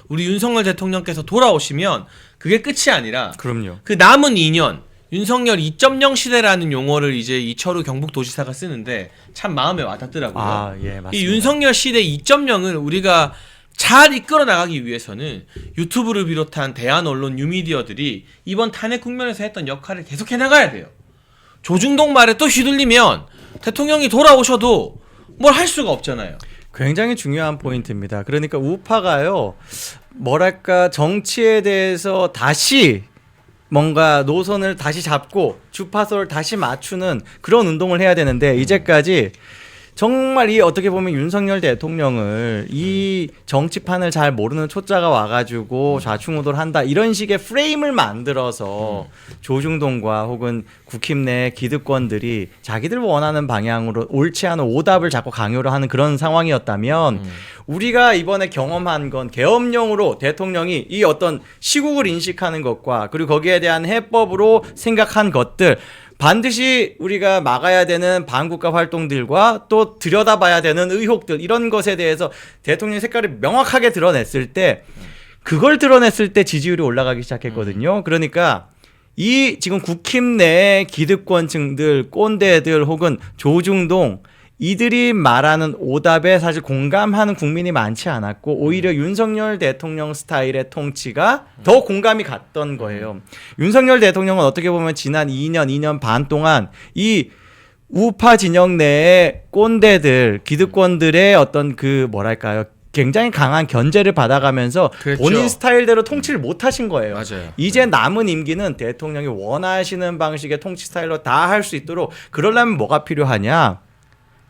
우리 윤석열 대통령께서 돌아오시면 그게 끝이 아니라 그럼요. 그 남은 2년 윤석열 2.0 시대라는 용어를 이제 이철우 경북도지사가 쓰는데 참 마음에 와닿더라고요. 아, 예, 맞습니다. 이 윤석열 시대 2.0을 우리가 잘 이끌어 나가기 위해서는 유튜브를 비롯한 대한 언론 뉴미디어들이 이번 탄핵 국면에서 했던 역할을 계속해 나가야 돼요. 조중동 말에 또 휘둘리면 대통령이 돌아오셔도 뭘 할 수가 없잖아요. 굉장히 중요한 포인트입니다. 그러니까 우파가요, 뭐랄까, 정치에 대해서 다시 뭔가 노선을 다시 잡고 주파수를 다시 맞추는 그런 운동을 해야 되는데, 이제까지 정말 이 어떻게 보면 윤석열 대통령을 이 정치판을 잘 모르는 초짜가 와가지고 좌충우돌 한다 이런 식의 프레임을 만들어서 조중동과 혹은 국힘 내 기득권들이 자기들 원하는 방향으로 옳지 않은 오답을 자꾸 강요를 하는 그런 상황이었다면 우리가 이번에 경험한 건 계엄령으로 대통령이 이 어떤 시국을 인식하는 것과 그리고 거기에 대한 해법으로 생각한 것들 반드시 우리가 막아야 되는 반국가 활동들과 또 들여다봐야 되는 의혹들 이런 것에 대해서 대통령의 색깔을 명확하게 드러냈을 때 그걸 드러냈을 때 지지율이 올라가기 시작했거든요. 그러니까 이 지금 국힘 내 기득권층들 꼰대들 혹은 조중동 이들이 말하는 오답에 사실 공감하는 국민이 많지 않았고 오히려 윤석열 대통령 스타일의 통치가 더 공감이 갔던 거예요. 윤석열 대통령은 어떻게 보면 지난 2년 반 동안 이 우파 진영 내의 꼰대들, 기득권들의 어떤 그 뭐랄까요? 굉장히 강한 견제를 받아가면서 그랬죠. 본인 스타일대로 통치를 못 하신 거예요. 맞아요. 이제 남은 임기는 대통령이 원하시는 방식의 통치 스타일로 다 할 수 있도록 그러려면 뭐가 필요하냐?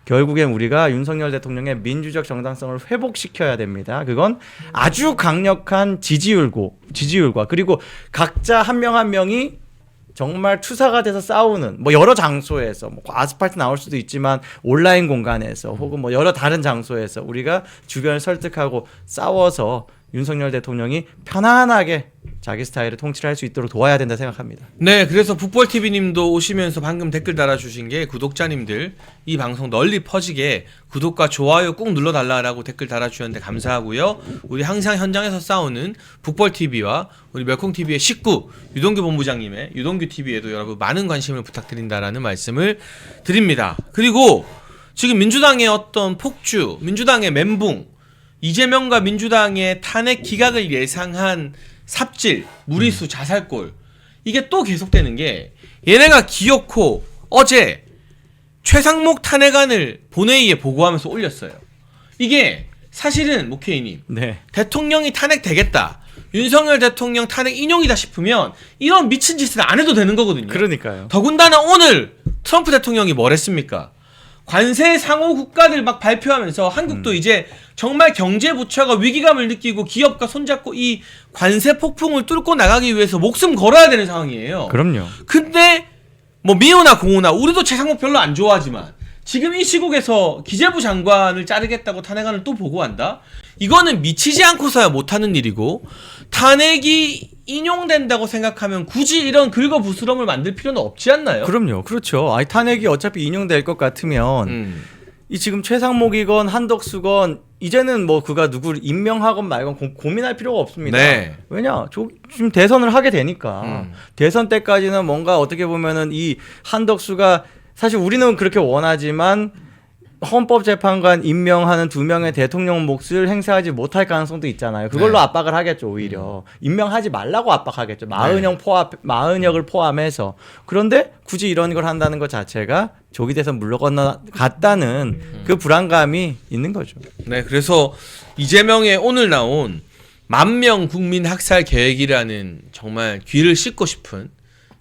결국엔 우리가 윤석열 대통령의 민주적 정당성을 회복시켜야 됩니다. 그건 아주 강력한 지지율과 그리고 각자 한 명 한 명이 정말 투사가 돼서 싸우는 뭐 여러 장소에서 뭐 아스팔트 나올 수도 있지만 온라인 공간에서 혹은 뭐 여러 다른 장소에서 우리가 주변을 설득하고 싸워서 윤석열 대통령이 편안하게 자기 스타일을 통치를 할 수 있도록 도와야 된다 생각합니다. 네, 그래서 북벌TV님도 오시면서 방금 댓글 달아주신 게 구독자님들 이 방송 널리 퍼지게 구독과 좋아요 꾹 눌러달라고 댓글 달아주셨는데 감사하고요. 우리 항상 현장에서 싸우는 북벌TV와 우리 멸콩TV의 식구 유동규 본부장님의 유동규TV에도 여러분 많은 관심을 부탁드린다라는 말씀을 드립니다. 그리고 지금 민주당의 어떤 폭주, 민주당의 멘붕, 이재명과 민주당의 탄핵 기각을 예상한 삽질, 무리수 자살골 이게 또 계속되는 게 얘네가 기어코 어제 최상목 탄핵안을 본회의에 보고하면서 올렸어요. 이게 사실은 목회의님 네. 대통령이 탄핵되겠다. 윤석열 대통령 탄핵 인용이다 싶으면 이런 미친 짓을 안 해도 되는 거거든요. 그러니까요. 더군다나 오늘 트럼프 대통령이 뭘 했습니까? 관세 상호 국가들 막 발표하면서 한국도 이제 정말 경제 부처가 위기감을 느끼고 기업과 손잡고 이 관세 폭풍을 뚫고 나가기 위해서 목숨 걸어야 되는 상황이에요. 그럼요. 근데 뭐 미우나 공우나 우리도 최상목 별로 안 좋아하지만 지금 이 시국에서 기재부 장관을 자르겠다고 탄핵안을 또 보고한다? 이거는 미치지 않고서야 못하는 일이고 탄핵이 인용된다고 생각하면 굳이 이런 긁어부스럼을 만들 필요는 없지 않나요? 그럼요. 그렇죠. 아니 탄핵이 어차피 인용될 것 같으면 이 지금 최상목이건 한덕수건 이제는 뭐 그가 누구를 임명하건 말건 고민할 필요가 없습니다. 네. 왜냐? 지금 대선을 하게 되니까 대선 때까지는 뭔가 어떻게 보면은 이 한덕수가 사실 우리는 그렇게 원하지만 헌법재판관 임명하는 2명의 대통령 몫을 행사하지 못할 가능성도 있잖아요. 그걸로 네. 압박을 하겠죠. 오히려 임명하지 말라고 압박하겠죠. 마은혁을 포함해서. 그런데 굳이 이런 걸 한다는 것 자체가 조기 대선 물러갔다는 그 불안감이 있는 거죠. 네, 그래서 이재명의 오늘 나온 10,000명 국민 학살 계획이라는 정말 귀를 씻고 싶은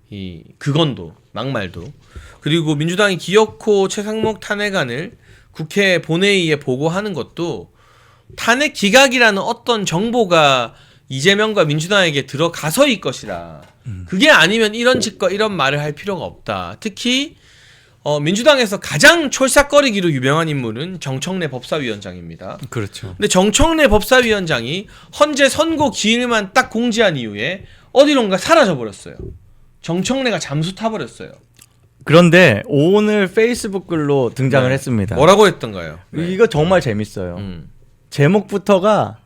이 그건도 막말도 그리고 민주당이 기어코 최상목 탄핵안을 국회 본회의에 보고하는 것도 탄핵 기각이라는 어떤 정보가 이재명과 민주당에게 들어가서일 것이라 그게 아니면 이런 짓과 이런 말을 할 필요가 없다. 특히 민주당에서 가장 촐싹거리기로 유명한 인물은 정청래 법사위원장입니다. 그렇죠. 근데 정청래 법사위원장이 헌재 선고 기일만 딱 공지한 이후에 어디론가 사라져버렸어요. 정청래가 잠수 타버렸어요. 그런데 오늘 페이스북 글로 등장을 네. 했습니다. 뭐라고 했던가요? 네. 이거 정말 재밌어요. 제목부터가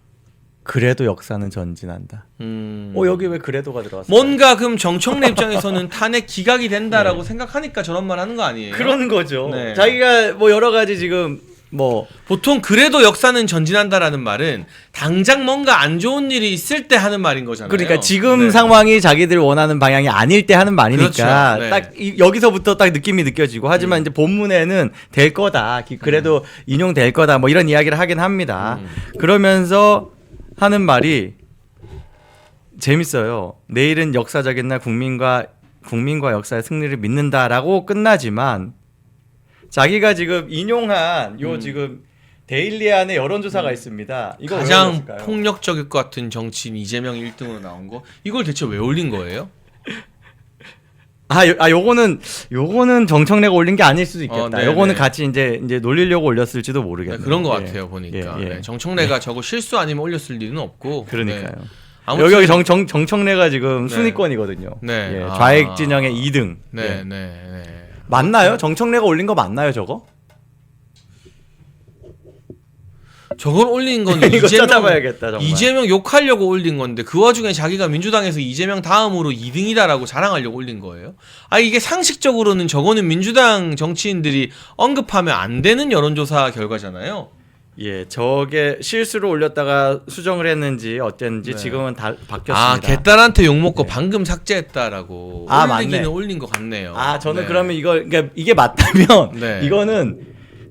그래도 역사는 전진한다. 여기 왜 그래도가 들어갔어? 뭔가 그럼 정청래 입장에서는 탄핵 기각이 된다라고 생각하니까 저런 말 하는 거 아니에요? 그런 거죠. 네. 자기가 뭐 여러 가지 지금 뭐 보통 그래도 역사는 전진한다라는 말은 당장 뭔가 안 좋은 일이 있을 때 하는 말인 거잖아요. 그러니까 지금 네. 상황이 자기들 원하는 방향이 아닐 때 하는 말이니까 그렇죠. 네. 딱 여기서부터 딱 느낌이 느껴지고 하지만 이제 본문에는 될 거다. 그래도 인용될 거다. 뭐 이런 이야기를 하긴 합니다. 그러면서 하는 말이 재밌어요. 내일은 역사적인 날 국민과 역사의 승리를 믿는다라고 끝나지만 자기가 지금 인용한 요 지금 데일리 안에 여론조사가 있습니다. 이거 가장 왜 올렸을까요? 폭력적일 것 같은 정치인 이재명 1등으로 나온 거 이걸 대체 왜 올린 거예요? 요거는 정청래가 올린 게 아닐 수도 있겠다. 네네. 요거는 같이 이제 놀리려고 올렸을지도 모르겠네요. 네, 그런 것 예. 같아요 보니까. 예, 예. 네, 정청래가 저거 실수 아니면 올렸을 리는 없고. 그러니까요. 네. 아무튼 여기 정청래가 지금 네. 순위권이거든요. 네. 예, 아. 좌익 진영의 2등. 네, 예. 네, 네. 맞나요? 정청래가 올린 거 맞나요, 저거? 저걸 올린 건 이거 찾아봐야겠다, 정말. 이재명 욕하려고 올린 건데 그 와중에 자기가 민주당에서 이재명 다음으로 2등이다라고 자랑하려고 올린 거예요. 아 이게 상식적으로는 저거는 민주당 정치인들이 언급하면 안 되는 여론조사 결과잖아요. 예, 저게 실수로 올렸다가 수정을 했는지 어땠는지 네. 지금은 다 바뀌었습니다. 아 개딸한테 욕 먹고 네. 방금 삭제했다라고 아, 올리기는 맞네. 올린 것 같네요. 아, 저는 네. 그러면 그러니까 이게 맞다면 네. 이거는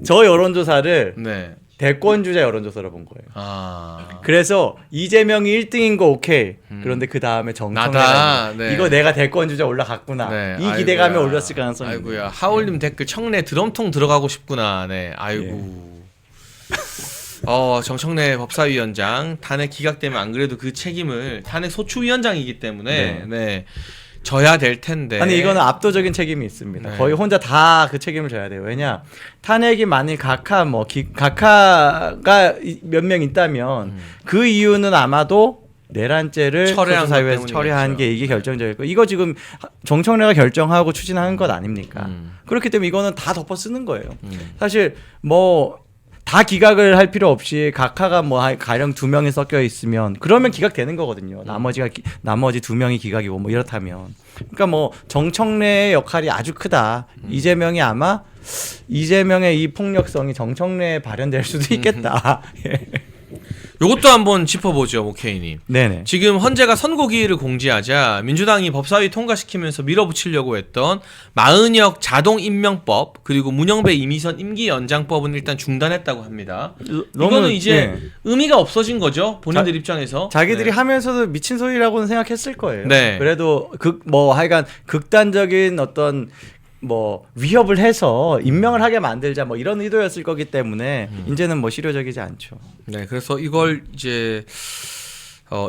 저 여론조사를 네. 대권주자 여론조사로 본 거예요. 아 그래서 이재명이 1등인 거 오케이. 그런데 그 다음에 나다. 정청래가 네. 이거 내가 대권주자 올라갔구나. 네. 이 기대감에 아이고야. 올렸을 가능성이 있네요. 아이고야 하울님 댓글 청래 드럼통 들어가고 싶구나. 네. 아이고. 정청래 법사위원장 탄핵 기각되면 안 그래도 그 책임을 탄핵 소추위원장이기 때문에 네. 져야 될 텐데. 아니 이거는 압도적인 책임이 있습니다. 네. 거의 혼자 다 그 책임을 져야 돼요. 왜냐 탄핵이 만일 각하가 몇 명 있다면 그 이유는 아마도 내란죄를 철회한 것 사회에서 때문이겠죠. 철회한 게 이게 결정적일 거예요. 이거 지금 정청래가 결정하고 추진하는 것 아닙니까? 그렇기 때문에 이거는 다 덮어 쓰는 거예요. 사실 뭐 다 기각을 할 필요 없이 각하가 뭐 가령 2명이 섞여 있으면 그러면 기각되는 거거든요. 나머지 2명이 기각이고 뭐 이렇다면. 그러니까 뭐 정청래의 역할이 아주 크다. 이재명이 아마 이재명의 이 폭력성이 정청래에 발현될 수도 있겠다. 예. 요것도 한번 짚어보죠, 모케이님. 네네. 지금 헌재가 선고기일을 공지하자 민주당이 법사위 통과시키면서 밀어붙이려고 했던 마은혁 자동임명법 그리고 문영배 이미선 임기연장법은 일단 중단했다고 합니다. 이거는 이제 예. 의미가 없어진 거죠, 본인들 입장에서. 자기들이 네. 하면서도 미친 소리라고는 생각했을 거예요. 네. 그래도 하여간 극단적인 어떤 뭐 위협을 해서 임명을 하게 만들자 뭐 이런 의도였을 거기 때문에 이제는 뭐 실효적이지 않죠. 네, 그래서 이걸 이제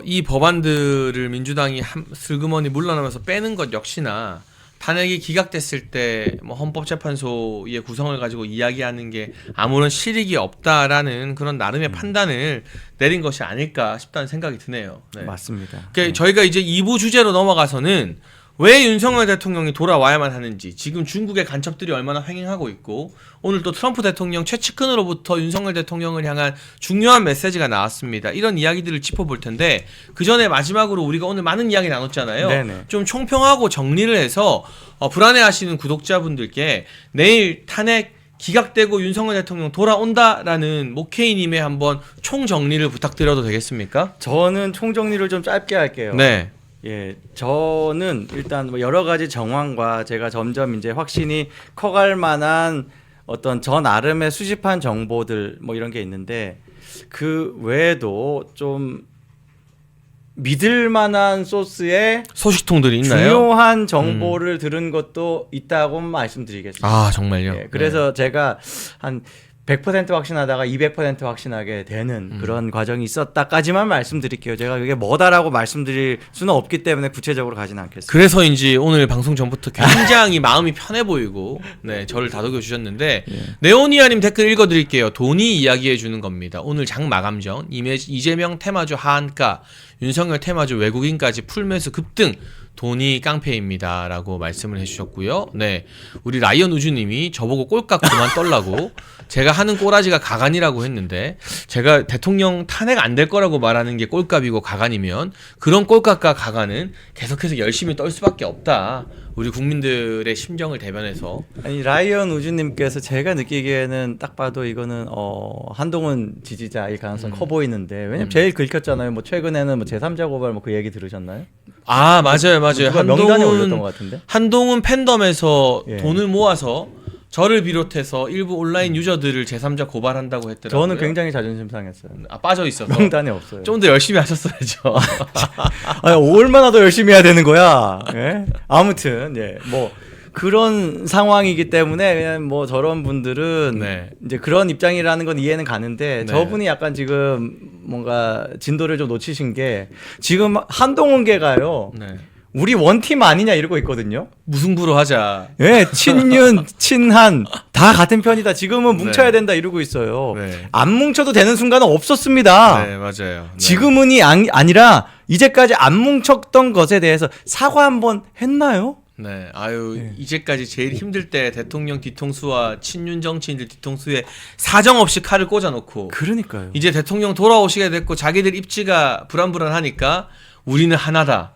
이 법안들을 민주당이 슬그머니 물러나면서 빼는 것 역시나 탄핵이 기각됐을 때 뭐 헌법재판소의 구성을 가지고 이야기하는 게 아무런 실익이 없다라는 그런 나름의 판단을 내린 것이 아닐까 싶다는 생각이 드네요. 네. 맞습니다. 그러니까 저희가 이제 2부 주제로 넘어가서는 왜 윤석열 대통령이 돌아와야만 하는지, 지금 중국의 간첩들이 얼마나 횡행하고 있고, 오늘 또 트럼프 대통령 최측근으로부터 윤석열 대통령을 향한 중요한 메시지가 나왔습니다. 이런 이야기들을 짚어볼 텐데, 그 전에 마지막으로 우리가 오늘 많은 이야기 나눴잖아요. 네네. 좀 총평하고 정리를 해서 불안해하시는 구독자분들께 내일 탄핵 기각되고 윤석열 대통령 돌아온다라는 모케이님의 한번 총정리를 부탁드려도 되겠습니까? 저는 총정리를 좀 짧게 할게요. 네. 예, 저는 일단 뭐 여러 가지 정황과 제가 점점 이제 확신이 커갈 만한 어떤 저 나름의 수집한 정보들 뭐 이런 게 있는데 그 외에도 좀 믿을 만한 소스의 소식통들이 있나요? 중요한 정보를 들은 것도 있다고 말씀드리겠습니다. 아 정말요? 예, 그래서 제가 한 100% 확신하다가 200% 확신하게 되는 그런 과정이 있었다까지만 말씀드릴게요. 제가 그게 뭐다라고 말씀드릴 수는 없기 때문에 구체적으로 가지는 않겠습니다. 그래서인지 오늘 방송 전부터 굉장히 마음이 편해 보이고 네 저를 다독여 주셨는데 네오니아님 댓글 읽어드릴게요. 돈이 이야기해 주는 겁니다. 오늘 장 마감 전 이재명 테마주 하한가, 윤석열 테마주 외국인까지 풀매수 급등, 돈이 깡패입니다라고 말씀을 해주셨고요. 네, 우리 라이언 우주님이 저보고 꼴깍 그만 떨라고 제가 하는 꼬라지가 가관이라고 했는데 제가 대통령 탄핵 안 될 거라고 말하는 게 꼴값이고 가관이면 그런 꼴값과 가관은 계속해서 열심히 떨 수밖에 없다. 우리 국민들의 심정을 대변해서 아니 라이언 우주님께서 제가 느끼기에는 딱 봐도 이거는 한동훈 지지자일 가능성 커 보이는데 왜냐면 제일 긁혔잖아요. 뭐 최근에는 뭐 제3자 고발 뭐 그 얘기 들으셨나요? 아 맞아요. 누가 명단에 올렸던 것 같은데. 한동훈 팬덤에서 예. 돈을 모아서 저를 비롯해서 일부 온라인 유저들을 제3자 고발한다고 했더라고요. 저는 굉장히 자존심 상했어요. 아 빠져 있어서 명단에 없어요. 좀 더 열심히 하셨어야죠. 아니, 얼마나 더 열심히 해야 되는 거야? 예? 아무튼 예, 뭐 그런 상황이기 때문에 그냥 뭐 저런 분들은 네. 이제 그런 입장이라는 건 이해는 가는데 네. 저분이 약간 지금 뭔가 진도를 좀 놓치신 게 지금 한동훈계가요. 네. 우리 원팀 아니냐 이러고 있거든요. 무승부로 하자. 예, 친윤, 친한 다 같은 편이다. 지금은 뭉쳐야 된다 이러고 있어요. 네. 안 뭉쳐도 되는 순간은 없었습니다. 네 맞아요. 네. 지금은이 아니라 이제까지 안 뭉쳤던 것에 대해서 사과 한번 했나요? 네, 아유 네. 이제까지 제일 힘들 때 대통령 뒤통수와 친윤 정치인들 뒤통수에 사정 없이 칼을 꽂아놓고 그러니까요. 이제 대통령 돌아오시게 됐고 자기들 입지가 불안불안하니까 우리는 하나다.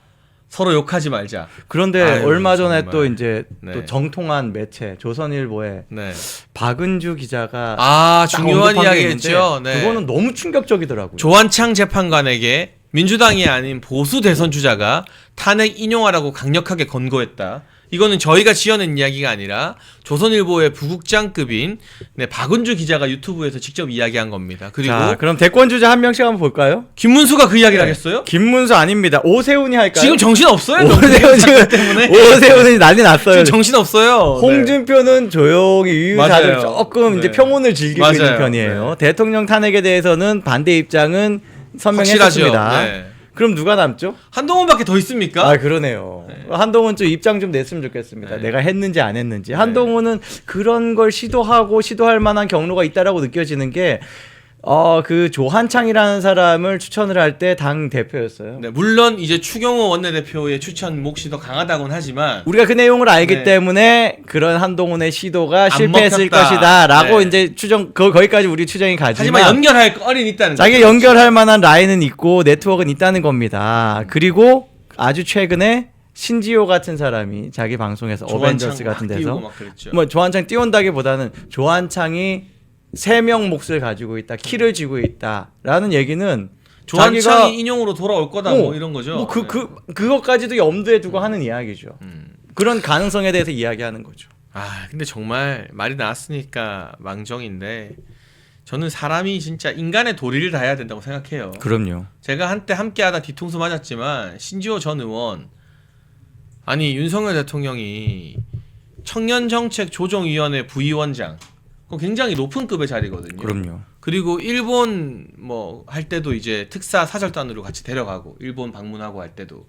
서로 욕하지 말자. 그런데 아유, 얼마 전에 정말. 또 이제 네. 또 정통한 매체 조선일보에 네. 박은주 기자가 아 딱 중요한 언급한 게 이야기했죠. 있는데 네. 그거는 너무 충격적이더라고요. 조한창 재판관에게 민주당이 아닌 보수 대선 주자가 탄핵 인용하라고 강력하게 권고했다. 이거는 저희가 지어낸 이야기가 아니라 조선일보의 부국장급인 네, 박은주 기자가 유튜브에서 직접 이야기한 겁니다. 그리고 자, 그럼 대권 주자 한 명씩 한번 볼까요? 김문수가 그 이야기를 하겠어요? 김문수 아닙니다. 오세훈이 할까요? 지금 정신 없어요. 오세훈 지금 때문에 오세훈이 난리 났어요. 지금 정신 없어요. 홍준표는 조용히 유유자들 맞아요. 조금 이제 네. 평온을 즐기고 있는 맞아요. 편이에요. 대통령 탄핵에 대해서는 반대 입장은 선명했습니다. 확실하죠. 네. 그럼 누가 남죠? 한동훈밖에 더 있습니까? 아 그러네요. 한동훈 좀 입장 좀 냈으면 좋겠습니다. 네. 내가 했는지 안 했는지. 한동훈은 그런 걸 시도하고 시도할 만한 경로가 있다라고 느껴지는 게 그 조한창이라는 사람을 추천을 할 때 당 대표였어요. 네, 물론 이제 추경호 원내대표의 추천 몫이 더 강하다고는 하지만 우리가 그 내용을 알기 네. 때문에 그런 한동훈의 시도가 안 실패했을 먹혔다. 것이다라고 네. 이제 거기까지 우리 추정이 가지만 하지만 연결할 거리는 있다는 자기 거죠. 연결할 만한 라인은 있고 네트워크는 있다는 겁니다. 그리고 아주 최근에 신지호 같은 사람이 자기 방송에서 어벤져스 같은 데서 뭐 조한창 띄운다기보다는 조한창이 3명 몫을 가지고 있다, 키를 쥐고 있다라는 얘기는 조한창이 자기가 인용으로 돌아올 거다 뭐 이런 거죠. 뭐 그것까지도 염두에 두고 하는 이야기죠. 음. 그런 가능성에 대해서 이야기하는 거죠. 아 근데 정말 말이 나왔으니까 망정인데 저는 사람이 진짜 인간의 도리를 다해야 된다고 생각해요. 그럼요. 제가 한때 함께하다 뒤통수 맞았지만 신지호 전 의원 아니 윤석열 대통령이 청년정책조정위원회 부위원장 그거 굉장히 높은 급의 자리거든요. 그럼요. 그리고 일본 뭐 할 때도 이제 특사 사절단으로 같이 데려가고 일본 방문하고 할 때도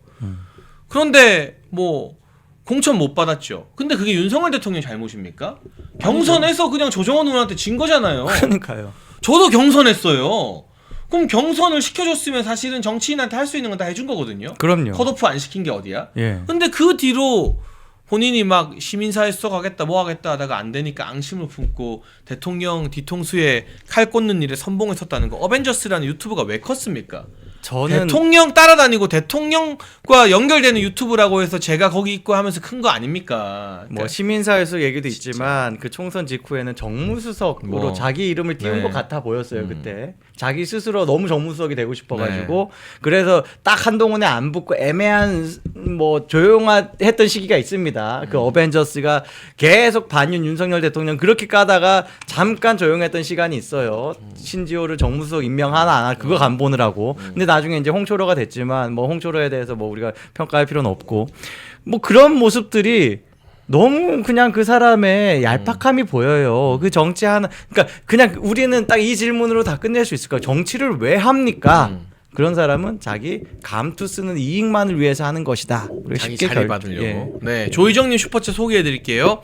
그런데 뭐 공천 못 받았죠. 근데 그게 윤석열 대통령 잘못입니까? 경선에서 그냥 조정원 의원한테 진 거잖아요. 그러니까요. 저도 경선했어요. 그럼 경선을 시켜줬으면 사실은 정치인한테 할 수 있는 건 다 해준 거거든요. 그럼요. 컷오프 안 시킨 게 어디야? 예. 근데 그 뒤로 본인이 막 시민사회 수석하겠다 뭐 하겠다 하다가 안 되니까 앙심을 품고 대통령 뒤통수에 칼 꽂는 일에 선봉을 섰다는 거 어벤져스라는 유튜브가 왜 컸습니까? 저는 대통령 따라다니고 대통령과 연결되는 유튜브라고 해서 제가 거기 있고 하면서 큰 거 아닙니까? 뭐 시민사회에서 얘기도 있지만 그 총선 직후에는 정무수석으로 뭐. 자기 이름을 띄운 네. 것 같아 보였어요. 그때 자기 스스로 너무 정무수석이 되고 싶어가지고 그래서 딱 한동훈에 안 붙고 애매한 뭐 조용했던 시기가 있습니다. 그 어벤져스가 계속 반윤 윤석열 대통령 그렇게 까다가 잠깐 조용했던 시간이 있어요. 신지호를 정무수석 임명하나 안 하나 그거 간 보느라고. 근데 나중에 이제 홍초로가 됐지만 뭐 홍초로에 대해서 뭐 우리가 평가할 필요는 없고 뭐 그런 모습들이 너무 그냥 그 사람의 얄팍함이 보여요. 그 정치 하나 그러니까 그냥 우리는 딱 이 질문으로 다 끝낼 수 있을 거예요. 정치를 왜 합니까? 그런 사람은 자기 감투 쓰는 이익만을 위해서 하는 것이다. 자기 자리 받으려고. 네, 조희정님 슈퍼챗 소개해드릴게요.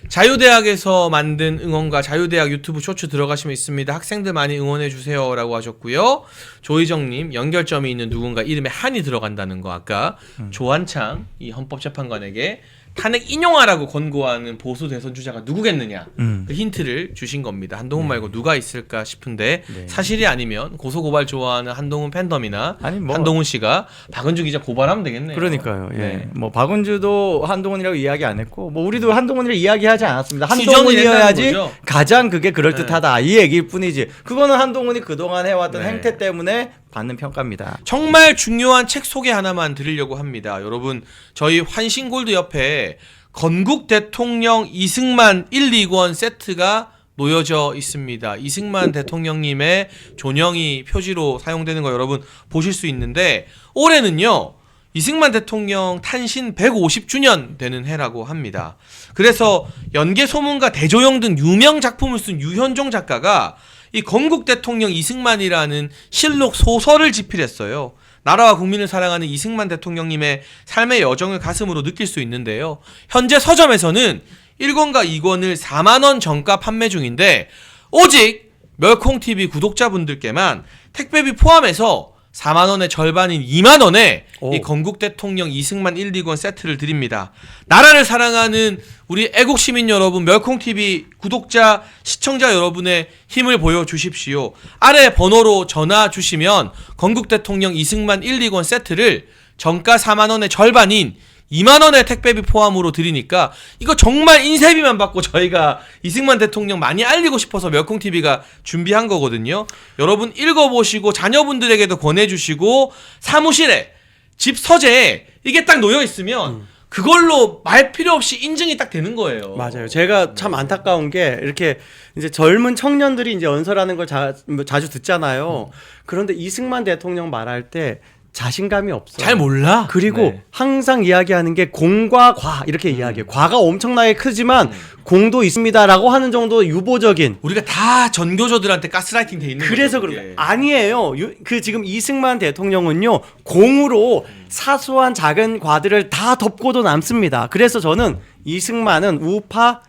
자유대학에서 만든 응원가 자유대학 유튜브 쇼츠 들어가시면 있습니다. 학생들 많이 응원해 주세요라고 하셨고요. 조희정님 연결점이 있는 누군가 이름에 한이 들어간다는 거 아까 조한창 이 헌법재판관에게 탄핵 인용하라고 권고하는 보수 대선 주자가 누구겠느냐 그 힌트를 주신 겁니다. 한동훈 말고 누가 있을까 싶은데 네. 사실이 아니면 고소고발 좋아하는 한동훈 팬덤이나 아니, 뭐- 한동훈 씨가 박은주 기자 고발하면 되겠네요. 그러니까요. 예. 네. 뭐 박은주도 한동훈이라고 이야기 안 했고 뭐 우리도 한동훈이라고 이야기하지 않았습니다. 수정이 한동훈이어야지 된다는 거죠? 가장 그게 그럴듯하다 이 얘기일 뿐이지. 그거는 한동훈이 그동안 해왔던 네. 행태 때문에 받는 평가입니다. 정말 중요한 책 소개 하나만 드리려고 합니다. 여러분 저희 환신골드 옆에 건국 대통령 이승만 1, 2권 세트가 놓여져 있습니다. 이승만 대통령님의 존영이 표지로 사용되는 거 여러분 보실 수 있는데 올해는요. 이승만 대통령 탄신 150주년 되는 해라고 합니다. 그래서 연개소문과 대조영 등 유명 작품을 쓴 유현종 작가가 이 건국 대통령 이승만이라는 실록 소설을 집필했어요. 나라와 국민을 사랑하는 이승만 대통령님의 삶의 여정을 가슴으로 느낄 수 있는데요. 현재 서점에서는 1권과 2권을 4만 원 정가 판매 중인데 오직 멸콩TV 구독자분들께만 택배비 포함해서 4만 원의 절반인 2만 원에 오. 이 건국 대통령 이승만 1, 2권 세트를 드립니다. 나라를 사랑하는 우리 애국 시민 여러분, 멸콩TV 구독자, 시청자 여러분의 힘을 보여주십시오. 아래 번호로 전화 주시면 건국 대통령 이승만 1, 2권 세트를 정가 4만 원의 절반인 2만 원의 택배비 포함으로 드리니까 이거 정말 인쇄비만 받고 저희가 이승만 대통령 많이 알리고 싶어서 멸콩TV가 준비한 거거든요. 여러분 읽어보시고 자녀분들에게도 권해주시고 사무실에 집 서재에 이게 딱 놓여 있으면 그걸로 말 필요 없이 인증이 딱 되는 거예요. 맞아요. 제가 참 안타까운 게 이렇게 이제 젊은 청년들이 이제 연설하는 걸 자주 듣잖아요. 그런데 이승만 대통령 말할 때 자신감이 없어요. 잘 몰라. 그리고 네. 항상 이야기하는 게 공과 과 이렇게 이야기해요. 과가 엄청나게 크지만 공도 있습니다라고 하는 정도 유보적인. 우리가 다 전교조들한테 가스라이팅 돼 있는 그래서 거죠, 그런 그게. 아니에요. 그 지금 이승만 대통령은요 공으로 사소한 작은 과들을 다 덮고도 남습니다. 그래서 저는 이승만은 우파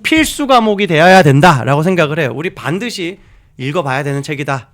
필수 과목이 되어야 된다라고 생각을 해요. 우리 반드시 읽어봐야 되는 책이다.